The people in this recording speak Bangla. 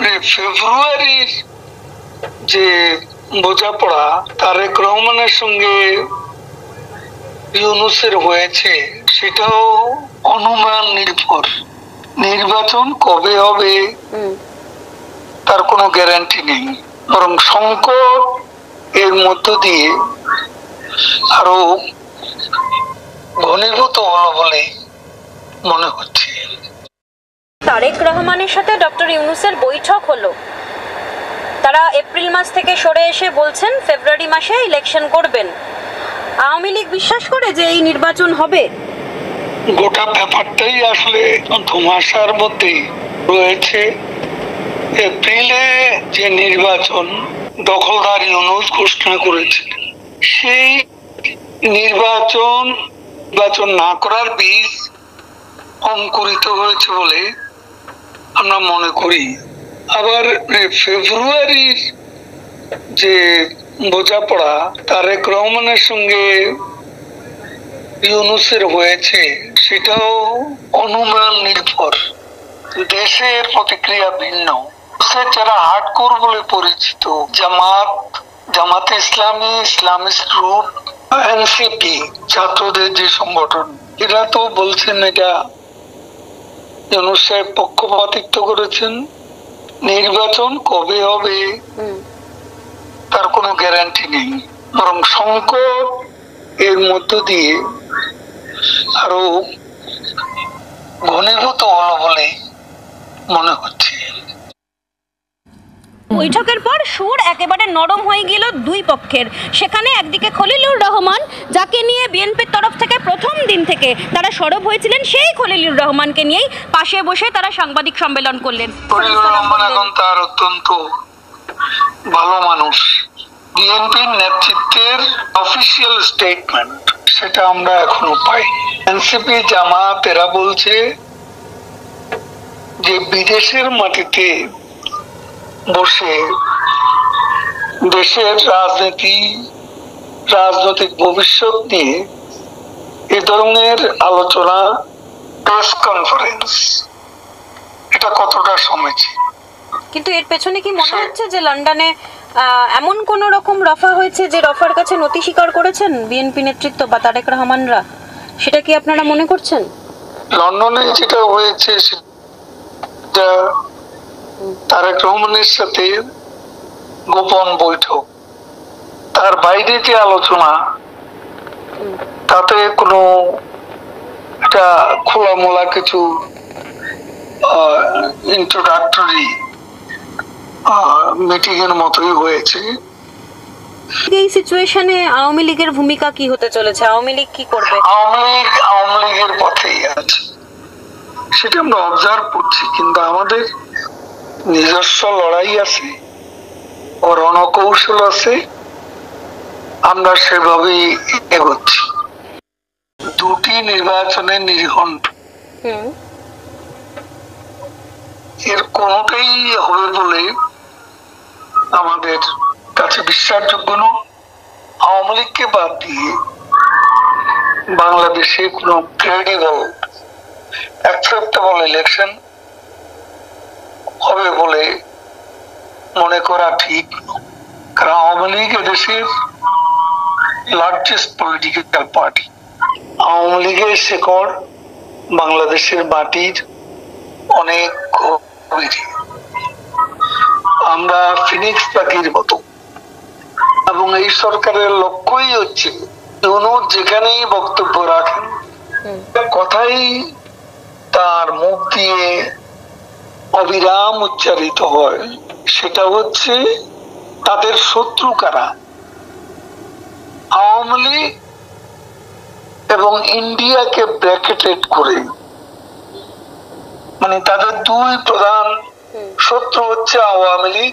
ফেব্রুয়ারির যে বোঝাপড়া তারেক রহমানের সঙ্গে ইউনূসের হয়েছে সেটাও অনুমান নির্ভর। নির্বাচন কবে হবে তার কোনো গ্যারান্টি নেই, বরং সংকট এর মধ্য দিয়ে আরো ঘনীভূত হলো বলে মনে হচ্ছে। তারেক রহমানের সাথে ডক্টর ইউনূসের বৈঠক হলো, তারা এপ্রিল মাস থেকে সরে এসে বলছেন ফেব্রুয়ারি মাসে ইলেকশন করবেন। আওয়ামী লীগ বিশ্বাস করে যে এই নির্বাচন হবে? গোটা ব্যাপারটাই আসলে ধোঁয়াশার মধ্যে রয়েছে। এপ্রিলে যে নির্বাচন দখলদার ইউনূস ঘোষণা করেছে, সেই নির্বাচন না করার বীজ অঙ্কুরিত হয়েছে বলে আমরা মনে করি। আবার ফেব্রুয়ারির যে বোঝাপড়া তারেক রহমানের সঙ্গে ইউনূসের হয়েছে সেটাও অনুমান নির্ভর। দেশের প্রতিক্রিয়া ভিন্ন। যারা হার্ডকোর বলে পরিচিত জামাতে ইসলামী, ইসলামিস্ট গ্রুপ, এনসিপি, ছাত্রদের যে সংগঠন, এরা তো বলছেন এটা ইউনূস সাহেব পক্ষপাতিত্ব করেছেন। নির্বাচন কবে হবে তার কোনো গ্যারান্টি নেই, বরং সংকট এর মধ্য দিয়ে আরো ঘনীভূত হলো বলে মনে হচ্ছে। বৈঠকের পর সুর একেবারে নরম হয়ে গেল দুই পক্ষের। সেখানে একদিকে খলিলুর রহমান, যাকে নিয়ে বিএনপির তরফ থেকে প্রথম দিন থেকে তারা সরব হয়েছিলেন, সেই খলিলুর রহমানকে নিয়েই পাশে বসে তারা সাংবাদিক সম্মেলন করলেন। খলিলুর রহমান এখন তার অত্যন্ত ভালো মানুষ। বিএনপির নেতৃত্বের অফিসিয়াল স্টেটমেন্ট সেটা আমরা এখনো পাই। এনসিপি, জামাত এরা বলছে যে বিদেশের মাটিতে বসে দেশের রাজনৈতিক ভবিষ্যৎ নিয়ে এ ধরনের আলোচনা, প্রেস কনফারেন্স, এটা কতটা সমীচীন। কিন্তু এর পেছনে কি মনে হচ্ছে যে লন্ডনে এমন কোন রকম রফা হয়েছে যে রফার কাছে নতি স্বীকার করেছেন বিএনপি নেতৃত্ব বা তারেক রহমানরা? সেটা কি আপনারা মনে করছেন? লন্ডনে যেটা হয়েছে সেটা তারেক রহমানের সাথে গোপন বৈঠক, তার বাইরে যে আলোচনা, তাতে কোনো একটা খোলামোলা কিছু ইন্ট্রোডাক্টরি মিটিং এর মতোই হয়েছে। এই সিচুয়েশনে আওয়ামী লীগের ভূমিকা কি হতে চলেছে? আওয়ামী লীগ কি করবে? আওয়ামী লীগের পথেই আছে, সেটা আমরা অবজার্ভ করছি। কিন্তু আমাদের নিজস্ব লড়াই আছে, ও রণকৌশল আছে, আমরা সেভাবেই এগোচ্ছি। দুটি নির্বাচনের নির্ঘণ্ট, এর কোনটাই হবে বলে আমাদের কাছে বিশ্বাসযোগ্য নয়। আওয়ামী লীগকে বাদ দিয়ে বাংলাদেশে কোনো ক্রেডিবল, অ্যাকসেপ্টেবল ইলেকশন হবে বলে মনে করা ঠিক। কারণ আওয়ামী লীগ এদেশের লার্জেস্ট পলিটিক্যাল পার্টি। আওয়ামী লীগের শেকড় বাংলাদেশের মাটির অনেক গভীরে। আমরা ফিনিক্স পাখির মতো, এবং এই সরকারের লক্ষ্যই হচ্ছে ইউনূস যেখানেই বক্তব্য রাখেন, কথাই তার মুখ দিয়ে অবিরাম উচ্চারিত হয়, সেটা হচ্ছে তাদের শত্রু কারা, আওয়ামী লীগ এবং ইন্ডিয়াকে ব্র্যাকেটেড করে। মানে তাদের দুই প্রধান শত্রু হচ্ছে আওয়ামী লীগ